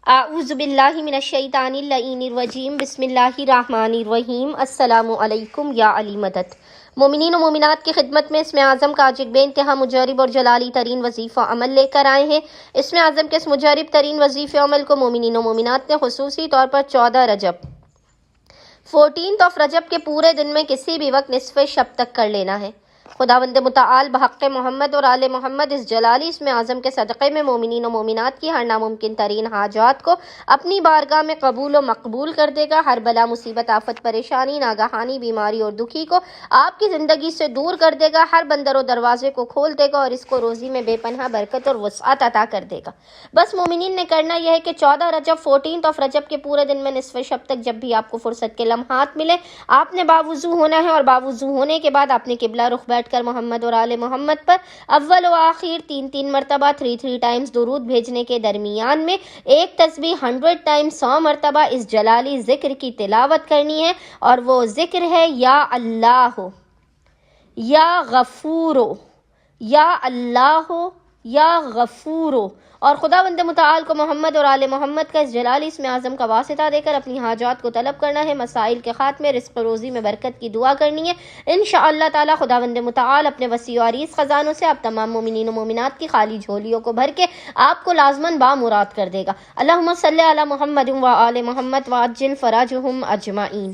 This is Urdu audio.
اعوذ باللہ من الشیطان اللعین الرجیم بسم اللہ الرحمن الرحیم السلام علیکم یا علی مدد۔ مومنین و مومنات کی خدمت میں اسم اعظم کا آج ایک بے انتہا مجرب اور جلالی ترین وظیفہ عمل لے کر آئے ہیں۔ اسم اعظم کے اس مجرب ترین وظیفہ عمل کو مومنین و مومنات نے خصوصی طور پر 14 رجب 14 رجب کے پورے دن میں کسی بھی وقت نصف شب تک کر لینا ہے۔ خداوند متعال بحق محمد اور آل محمد اس جلالی اسم اعظم کے صدقے میں مومنین و مومنات کی ہر ناممکن ترین حاجات کو اپنی بارگاہ میں قبول و مقبول کر دے گا۔ ہر بلا مصیبت آفت پریشانی ناگہانی بیماری اور دکھی کو آپ کی زندگی سے دور کر دے گا۔ ہر بندر و دروازے کو کھول دے گا اور اس کو روزی میں بے پناہ برکت اور وسعت عطا کر دے گا۔ بس مومنین نے کرنا یہ ہے کہ 14 رجب 14 رجب کے پورے دن میں نصف شب تک جب بھی آپ کو فرصت کے لمحات ملے آپ نے باوضو ہونا ہے، اور باوضو ہونے کے بعد آپ نے قبلہ رخ بیٹھ کر محمد اور آل محمد پر اول و آخر 3 مرتبہ 3 ٹائمز درود بھیجنے کے درمیان میں ایک تسبیح 100 ٹائمز 100 مرتبہ اس جلالی ذکر کی تلاوت کرنی ہے، اور وہ ذکر ہے یا اللہ یا غفور یا اللہ یا غفور۔ اور خداوند متعال کو محمد اور آل محمد کا اس جلالی اسم اعظم کا واسطہ دے کر اپنی حاجات کو طلب کرنا ہے، مسائل کے خاتمے، رزق و روزی میں برکت کی دعا کرنی ہے۔ انشاءاللہ تعالی خداوند متعال اپنے وسیع و عریض خزانوں سے آپ تمام مومنین و مومنات کی خالی جھولیوں کو بھر کے آپ کو لازماً بامراد کر دے گا۔ اللہم صلی علی محمد و آل محمد وعجل فرجہم اجمعین۔